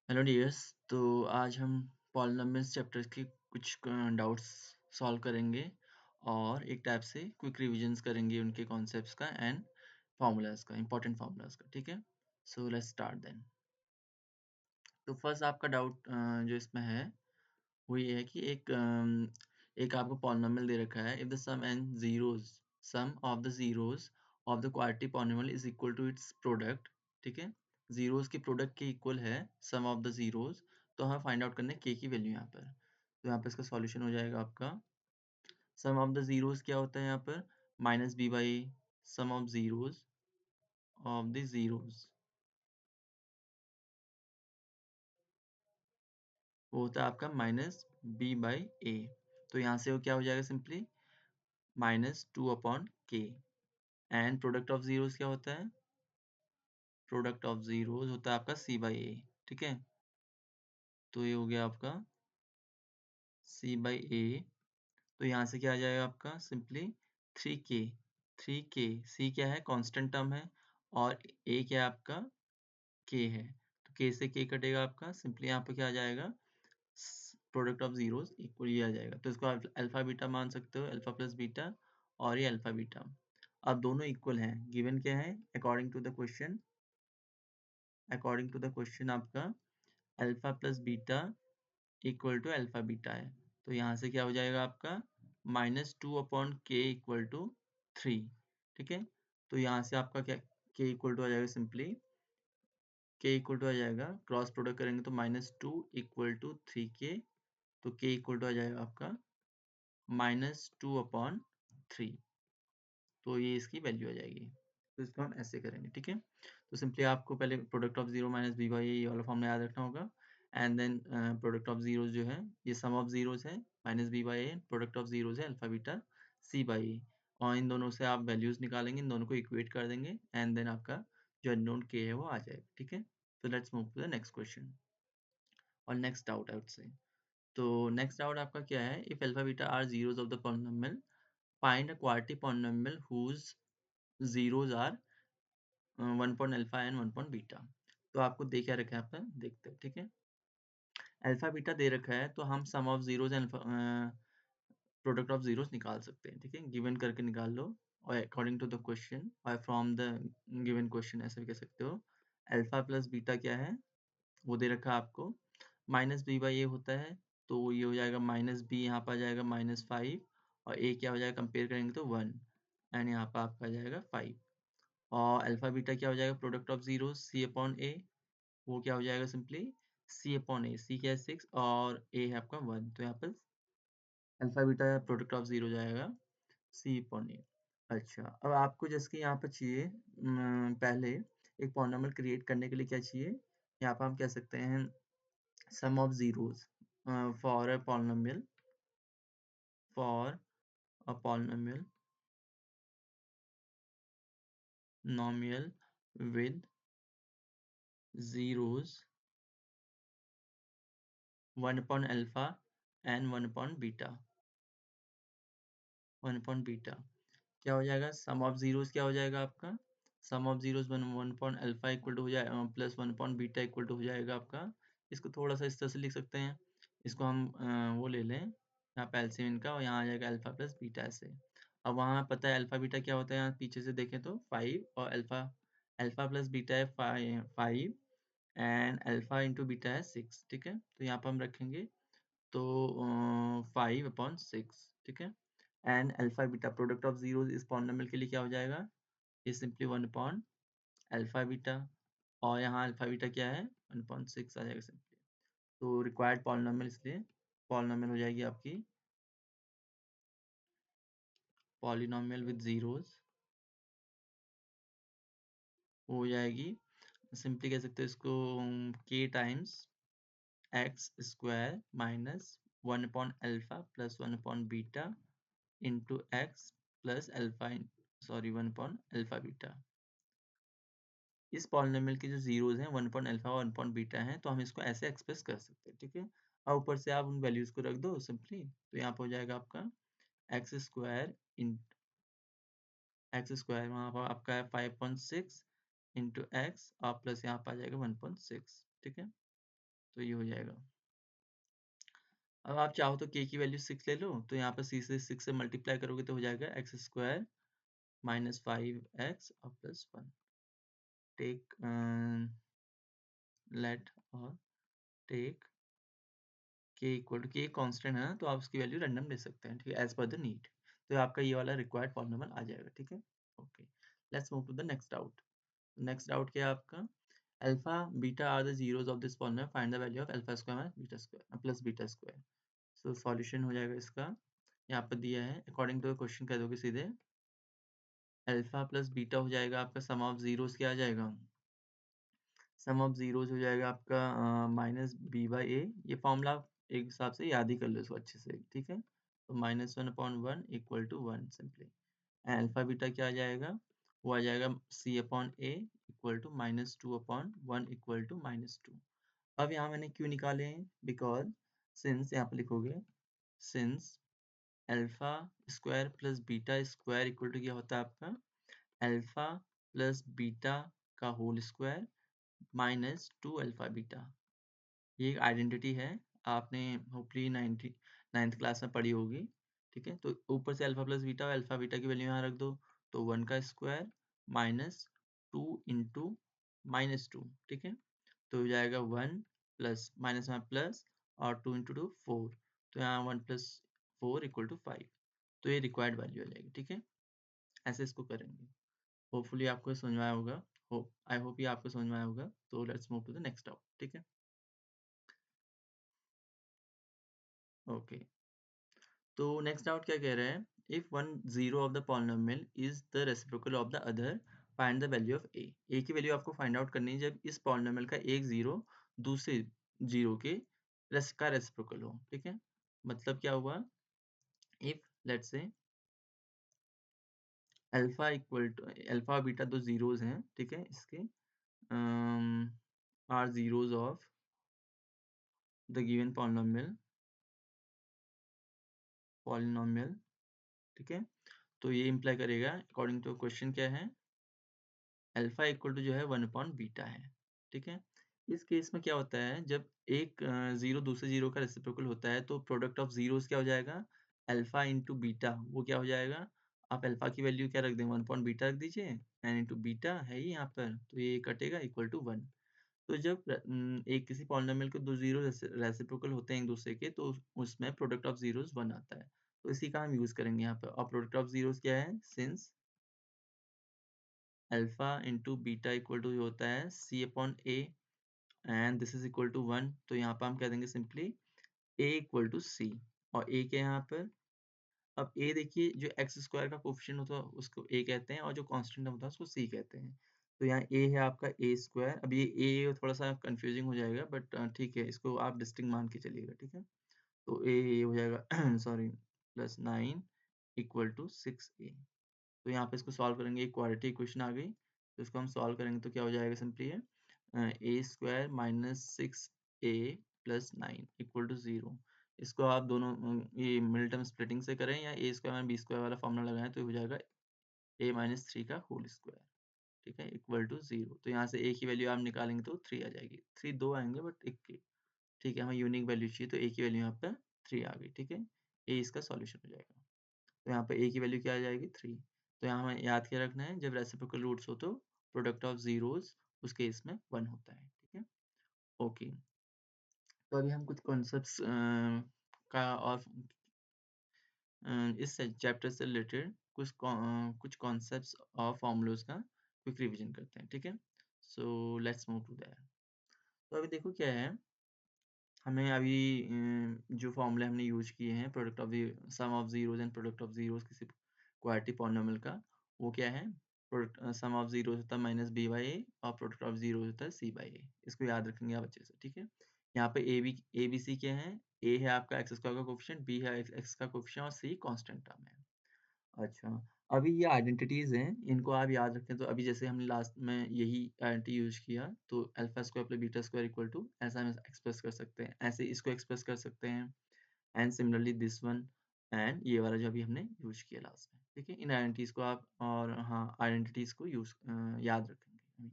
Hello dears. तो आज हम पॉलिनोमियल्स चैप्टर के कुछ डाउट्स सॉल्व करेंगे और एक टाइप से क्विक रिविजन्स करेंगे उनके कॉन्सेप्ट्स का एंड फार्मूलाज का, इंपॉर्टेंट फार्मूलाज का। ठीक है, सो लेट्स स्टार्ट देन। तो फर्स्ट आपका डाउट जो इसमें है वो ये है कि एक आपको पॉलिनोमियल दे रखा है। If the sum of the zeros of the quadratic polynomial is equal to its product. ठीक है, जीरोस के प्रोडक्ट के इक्वल है सम ऑफ द जीरोस। तो हमें फाइंड आउट करना है के की वैल्यू यहाँ पर। तो यहाँ पर इसका सॉल्यूशन हो जाएगा आपका सम ऑफ द जीरोस क्या होता है यहाँ पर minus b by sum of zeros of the zeros, वो होता है आपका माइनस बी बाई ए। तो यहाँ से वो क्या हो जाएगा simply -2/k। And product of zeros क्या होता है, प्रोडक्ट ऑफ जीरोस होता है आपका c बाई ए। ठीक है, तो ये हो गया आपका c बाई ए। तो यहाँ से क्या आ जाएगा आपका सिंपली 3k। 3k, c क्या है, कांस्टेंट टर्म है, और a क्या है आपका, k है। तो k से k कटेगा आपका, सिंपली यहाँ पे क्या आ जाएगा, प्रोडक्ट ऑफ जीरोस इक्वल ये आ जाएगा। तो इसको आप अल्फा बीटा मान सकते हो, अल्फा प्लस बीटा, और ये अल्फा बीटा। अब दोनों इक्वल हैं, गिवन क्या है अकॉर्डिंग टू द क्वेश्चन, आपका alpha plus beta equal to alpha beta है। तो यहाँ से क्या हो जाएगा आपका -2/k इक्वल टू 3। ठीक है, तो यहाँ से आपका क्या k इक्वल टू आ जाएगा, सिंपली k इक्वल टू आ जाएगा, क्रॉस प्रोडक्ट करेंगे तो -2 इक्वल टू 3k। तो k इक्वल टू आ जाएगा आपका -2/3। तो ये इसकी वैल्यू आ जाएगी। तो इसको हम ऐसे करेंगे। ठीक है, तो सिंपली आपको पहले product of zero minus b by ये वाला फॉर्मूला याद रखना होगा। And then product of zeros जो है ये सम ऑफ जीरोस है, minus b by a, product of zeros है alpha beta c by a. और इन दोनों से आप वैल्यूज निकालेंगे, इन दोनों को इक्वेट कर देंगे, एंड देन आपका जो अननोन के है वो आ जाएगा। ठीक है, तो let's move to the next question और next doubt I would say. तो नेक्स्ट डाउट आपका क्या है, if alpha beta are zeros of the polynomial, find a quadratic polynomial whose zeros are 1 point alpha and 1 point beta. तो आपको दे क्या रखा है, आपका देखते हैं। ठीक है, अल्फा बीटा दे रखा है, तो हम sum of zeros and product of zeros निकाल सकते हैं। ठीक है, गिवन करके निकाल लो, और अकॉर्डिंग टू द क्वेश्चन और फ्रॉम द गिवन क्वेश्चन ऐसे भी कह सकते हो। अल्फा प्लस बीटा क्या है, वो दे रखा है आपको, माइनस बी बाई ए होता है। तो ये हो जाएगा माइनस बी, यहाँ पर आ जाएगा -5, और ए क्या हो जाएगा कंपेयर करेंगे तो 1, एंड यहाँ पर आपका आ जाएगा 5। और अल्फा बीटा क्या हो जाएगा, product of zero c upon a, वो क्या हो जाएगा सिंपली सी अपॉन ए, सी क्या है 6 और ए है आपका 1। तो यहाँ पर alpha beta product of zero जाएगा सी अपॉन ए। अच्छा, अब आपको जैसे कि यहाँ पर चाहिए पहले एक पॉलिनोमियल क्रिएट करने के लिए क्या चाहिए, यहाँ पर हम कह सकते हैं sum of zeros for a polynomial, for a polynomial nomial with zeros 1 upon alpha and 1 upon beta। 1 upon beta क्या हो जाएगा, सम ऑफ जीरोस क्या हो जाएगा आपका, sum of zeros 1 upon alpha equal to हो जाएगा plus 1 upon beta equal to हो जाएगा आपका। इसको थोड़ा सा इस तरह से लिख सकते हैं, इसको हम वो ले लें यहाँ पे एलसीएम इनका, और यहाँ आ जाएगा अल्फा प्लस बीटा ऐसे। अब वहाँ पता है अल्फा बीटा क्या होता है, यहाँ पीछे से देखें तो 5, और अल्फा अल्फा प्लस बीटा है 5 एंड अल्फा इंटू बीटा है 6। ठीक है, तो यहाँ पर हम रखेंगे तो 5/6। ठीक है, and alpha beta product of zero इस पॉलिनोमियल के लिए क्या हो जाएगा, ये सिंपली 1 अल्फा बीटा, और यहाँ अल्फा बीटा क्या है 1/6 आ जाएगा सिंपली। तो रिक्वायर्ड पॉलिनोमियल, इसलिए पॉलिनोमियल हो जाएगी आपकी पॉलिनोमियल विद जीरोस, हो जाएगी सिंपली कह सकते हो इसको k times x square minus 1/अल्फा प्लस 1/बीटा into x plus alpha, sorry 1/अल्फा बीटा। इस पॉलिनोमियल के जो जीरोस हैं 1/अल्फा और 1/बीटा हैं, तो हम इसको ऐसे एक्सप्रेस कर सकते हैं। ठीक है, और ऊपर से आप उन वैल्यूज को रख दो सिंपली, तो यहाँ पर हो जाएगा आपका एक्स स्क्वायर इन एक्स स्क्वायर, वहाँ पर आपका है 5/6 इंटू एक्स और प्लस यहाँ पर आ जाएगा 1/6। ठीक है, तो ये हो जाएगा। अब आप चाहो तो k की वैल्यू 6 ले लो, तो यहाँ पर c से 6 से मल्टीप्लाई करोगे तो हो जाएगा एक्स स्क्वायर माइनस 5x और प्लस 1। टेक लेट और take k equal to, k constant है ना, तो आप उसकी वैल्यू रैंडम ले सकते हैं, ठीक है, एज पर द नीड। तो आपका ये वाला रिक्वायर्ड पॉलिनोमियल आ जाएगा, ठीक है। Okay, let's move to the next doubt. Next doubt क्या है आपका? Alpha beta are the zeros of this polynomial, find the value of alpha square minus beta square plus beta square. So solution हो जाएगा इसका, यहाँ पर दिया है अकॉर्डिंग टू क्वेश्चन कह दोगे सीधे। अल्फा प्लस बीटा हो जाएगा आपका सम ऑफ जीरोस, क्या आ जाएगा? सम ऑफ जीरोस हो जाएगा आपका माइनस बी बाई ए। ये फॉर्मूला आप एक हिसाब से याद ही कर लो इसको अच्छे से, ठीक है। तो -1/1 equal to 1 simply. Alpha beta क्या आ जाएगा? वो आ जाएगा c upon a equal to -2/1 equal to -2। अब यहाँ मैंने क्यों निकाले हैं? बिकॉज सिंस, यहाँ पे लिखोगे since alpha square plus beta square equal to क्या होता है आपका? अल्फा प्लस बीटा का whole square minus 2 alpha beta. ये एक आइडेंटिटी है, आपने होपली 9th क्लास में पढ़ी होगी, ठीक है। तो ऊपर से अल्फा बीटा की वैल्यू यहाँ रख दो, तो 1 का स्क्वायर माइनस 2 इंटू -2, ठीक है। तो हो जाएगा 1 प्लस माइनस में प्लस और 2 इंटू 2 4, तो यहाँ 1 प्लस 4 इक्वल टू 5। तो ये रिक्वायर्ड वैल्यू आ जाएगी, ठीक है। ऐसे इसको करेंगे। होपफुली आपको समझ में आया होगा, होप आई होप ये आपको समझ में आया होगा। तो let's move to the next doubt, ठीक है। ओके, तो नेक्स्ट डाउट क्या कह रहा है? If one zero of the polynomial is the reciprocal of the other, find the value of a. A की वैल्यू आपको फाइंड आउट करनी है जब इस पॉलिनोमियल का एक जीरो दूसरे जीरो के का रेसिप्रोकल हो, ठीक है। मतलब क्या हुआ? If let's say alpha equal to, alpha beta दो जीरोस हैं, ठीक है, इसके are zeros of the given polynomial, ठीक है। तो ये इम्प्लाई करेगा अकॉर्डिंग टू क्वेश्चन क्या है? अल्फा इक्वल टू जो है 1/बीटा है, ठीक है। इस केस में क्या होता है, जब एक जीरो दूसरे जीरो का रेसिप्रोकल होता है तो प्रोडक्ट ऑफ जीरोस क्या हो जाएगा? अल्फा इंटू बीटा, वो क्या हो जाएगा? आप अल्फा की वैल्यू क्या रख दें? 1/बीटा रख दीजिए, एन इंटू बीटा है ही यहाँ पर, तो ये कटेगा इक्वल टू 1। तो जब एक किसी पॉलिनोमियल के दो जीरो रेसिप्रोकल होते हैं एक दूसरे के, तो उसमें प्रोडक्ट ऑफ जीरोस 1 आता है। तो इसी का हम यूज करेंगे यहाँ पर। और प्रोडक्ट ऑफ जीरोस क्या है? Since alpha into beta equal to होता है c upon a and this is equal to 1, तो यहाँ पर हम कह देंगे simply a equal to c. और a क्या है यहाँ पर? अब a देखिए, जो एक्स स्क्वायर का कोफिशिएंट होता है उसको a कहते हैं और जो कांस्टेंट होता है उसको c कहते हैं। तो यहाँ a है आपका a स्क्वायर। अब ये a थोड़ा सा कंफ्यूजिंग हो जाएगा, बट ठीक है, इसको आप डिस्टिंक्ट मान के चलिएगा, ठीक है। तो a हो जाएगा सॉरी +9 इक्वल टू 6a। तो यहाँ पे इसको सॉल्व करेंगे, एक क्वाड्रेटिक इक्वेशन आ गई। तो इसको हम सॉल्व करेंगे तो क्या हो जाएगा? सिंपली है a square minus 6a plus 9 equal to 0। इसको आप दोनों ये मिडिल टर्म स्प्लिटिंग से करें या ए स्क्वायर माइनस बी स्क्वायर वाला फॉर्मूला लगाएं तो हो जाएगा a-3 का होल स्क्वायर, ठीक है, इक्वल टू 0। तो यहाँ से a की वैल्यू आप निकालेंगे तो 3 आ जाएगी। 3 दो आएंगे बट एक के, ठीक है, हमें यूनिक वैल्यू चाहिए, तो a की वैल्यू यहाँ पर 3 आ गई, ठीक है। a इसका सॉल्यूशन हो जाएगा। तो यहाँ पे a की वैल्यू क्या आ जाएगी? 3। तो यहाँ हमें याद क्या रखना है? जब रेसिप्रोकल रूट्स हो तो प्रोडक्ट ऑफ जीरोस उस केस में 1 होता है, ठीक है। ओके, तो अभी हम कुछ कॉन्सेप्ट्स का और इस चैप्टर से रिलेटेड कुछ कॉन्सेप्ट्स और फॉर्मूलोज का क्विक रिवीजन करते हैं, ठीक है। So let's move to that. तो अभी देखो क्या है, हमें अभी जो फॉर्मूले हमने यूज किए हैं product of sum of zeros and product of zeros किसी क्वाड्रेटिक पॉलिनोमियल का, वो क्या है? प्रोडक्ट सम ऑफ जीरोस होता है माइनस बी बाई ए और प्रोडक्ट ऑफ जीरोस होता है सी बाई ए। इसको याद रखेंगे आप अच्छे से, ठीक है। यहाँ पे ए बी सी क्या है? ए है आपका एक्स स्क्वायर का कोफिशिएंट, बी है एक्स का कोफिशिएंट और सी कांस्टेंट टर्म है। अच्छा, अभी ये आइडेंटिटीज हैं, इनको आप याद रखें। तो अभी जैसे हमने लास्ट में यही आइडेंटिटी यूज किया, तो alpha square plus beta square equal to, ऐसा हम एक्सप्रेस कर सकते हैं, ऐसे इसको एक्सप्रेस कर सकते हैं। And similarly this one and ये वाला जो अभी हमने यूज किया लास्ट में, ठीक है। इन आइडेंटिटीज को आप और हाँ आइडेंटिटीज को यूज याद रखेंगे।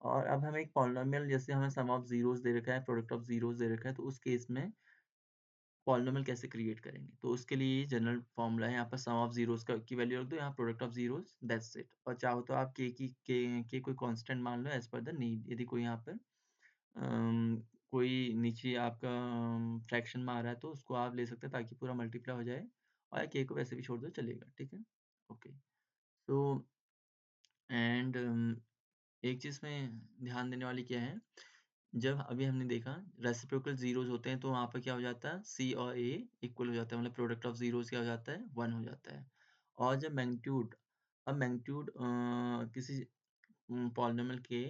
और अब हमें एक पॉलिनोमियल, जैसे हमें सम ऑफ ज़ीरोज़ दे रखा है, प्रोडक्ट ऑफ ज़ीरोज़ दे रखा है, तो उस केस में पॉलिनोमियल कैसे क्रिएट करेंगे? तो उसके लिए जनरल फॉर्मूला है, यहाँ पर सम ऑफ ज़ीरोज़ का की वैल्यू रख दो, यहाँ product of zeros, that's it. और चाहो तो आप के कोई कांस्टेंट मान लो एज़ पर द नीड। यदि कोई यहाँ पर अम, कोई नीचे आपका फ्रैक्शन में आ रहा है तो उसको आप ले सकते हैं ताकि पूरा मल्टीप्लाई हो जाए, और के को वैसे भी छोड़ दो चलेगा, ठीक है? ओके। तो एंड एक चीज़ में ध्यान देने वाली क्या है, जब अभी हमने देखा रेसिप्रोकल ज़ीरोज़ होते हैं तो वहाँ पर क्या हो जाता है, सी और ए इक्वल हो जाता है, मतलब प्रोडक्ट ऑफ ज़ीरोज़ क्या हो जाता है, 1 हो जाता है। और जब मैग्नीट्यूड, अब मैग्नीट्यूड किसी पॉलिनोमियल के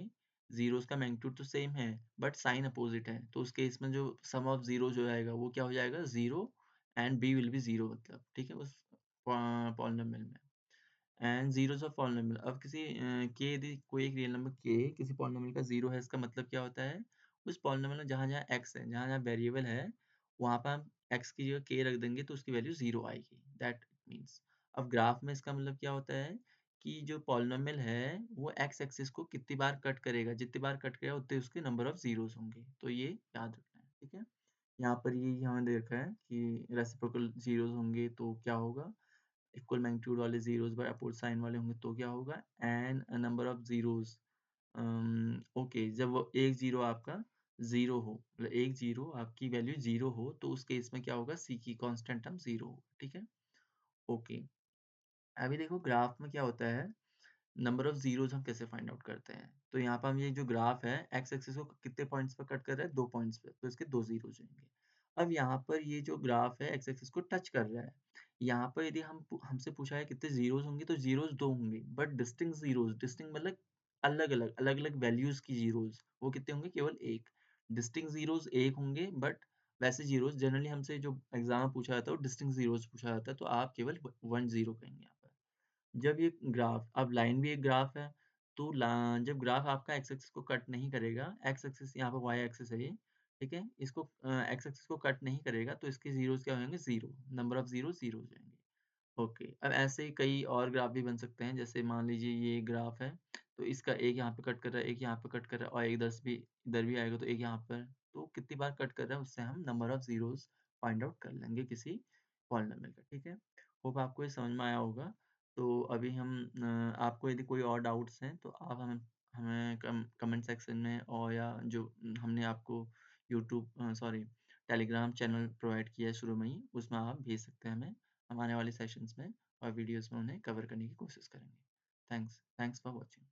ज़ीरोज़ का मैग्नीट्यूड तो सेम है बट साइन अपोज़िट है, तो उस केस में जो सम ऑफ ज़ीरो जो आएगा वो क्या हो जाएगा, 0 एंड बी विल बी 0, मतलब ठीक है, उस पॉलिनोमियल में। एंड ज़ीरोज़ ऑफ पॉलिनोमियल, अब किसी के यदि कोई एक रियल नंबर के किसी पॉलिनोमियल का 0 है, इसका मतलब क्या होता है, उस पॉलिनोमियल में जहाँ-जहाँ x है, जहाँ-जहाँ वेरिएबल है, वहाँ पे हम x की जगह k रख देंगे तो उसकी वैल्यू 0 आएगी, दैट मीन्स। अब ग्राफ में इसका मतलब क्या होता है कि जो पॉलिनोमियल है वो x एक्सिस को कितनी बार कट करेगा, जितनी बार कट करेगा उतने उसके नंबर ऑफ ज़ीरोज़ होंगे, तो ये याद रखना है, ठीक है? यहाँ पर ये हमें दे रखा है कि रेसिप्रोकल ज़ीरोज़ होंगे तो क्या होगा, इक्वल मैग्नीट्यूड वाले ज़ीरोज़ बाय अपोज़िट साइन वाले होंगे तो क्या होगा, and number of zeros okay, जब वो एक ज़ीरो आपका 0 हो, मतलब एक ज़ीरो आपकी वैल्यू 0 हो, तो उस केस में क्या होगा, सी की कांस्टेंट टर्म 0 होगा, ठीक है? ओके। अभी देखो ग्राफ में क्या होता है, नंबर ऑफ ज़ीरोज़ हम कैसे फाइंड आउट करते हैं? तो यहाँ पर हम ये जो ग्राफ है, एक्स एक्सिस को कितने पॉइंट्स पे कट कर रहा है? 2 पॉइंट्स पे, तो इसके 2 ज़ीरोज़ होंगे। अब यहाँ पर ये जो ग्राफ है एक्स एक्सिस को टच कर रहा है। यहाँ पर यदि हमसे पूछा है कितने ज़ीरोज़ होंगे, तो ज़ीरोज़ 2 होंगे, बट डिस्टिंक्ट ज़ीरोज़, डिस्टिंक्ट मतलब अलग-अलग, अलग-अलग वैल्यूज़ की ज़ीरोज़, वो कितने होंगे? केवल 1। डिस्टिंक्ट ज़ीरोज़ 1 होंगे, बट वैसे ज़ीरोज़ जनरली हमसे जो एग्ज़ाम में पूछा जाता है वो डिस्टिंक्ट ज़ीरोज़ पूछा जाता है, तो आप केवल 1 ज़ीरो कहेंगे यहाँ पर। जब ये ग्राफ, अब लाइन भी एक ग्राफ है, तो ला जब ग्राफ आपका एक्स एक्सिस को कट नहीं करेगा, एक्स एक्सिस यहाँ पे वाई एक्सिस है ये, ठीक है? इसको एक्स एक्सिस को कट नहीं करेगा तो इसके ज़ीरोज़ क्या होंगे? 0, नंबर ऑफ ज़ीरो ज़ीरोज़ होंगे। ओके, अब ऐसे ही कई और ग्राफ भी बन सकते हैं, जैसे मान लीजिए ये ग्राफ है, तो इसका एक यहाँ पे कट कर रहा है, एक यहाँ पे कट कर रहा है और एक इधर भी आएगा तो एक यहाँ पर, तो कितनी बार कट कर रहा है उससे हम number of zeros find out कर लेंगे किसी पॉलिनोमियल का, ठीक है? होप आपको ये समझ में आया होगा। तो अभी हम आपको यदि कोई और डाउट्स हैं तो आप हमें हमें कमेंट सेक्शन में, और या जो हमने आपको YouTube sorry Telegram channel provide किया है शुरू में ही, उसमें आप भेज सकते हैं हमें। हम आने वाले सेशंस में और वीडियोस में उन्हें कवर करने की कोशिश करेंगे। Thanks for watching.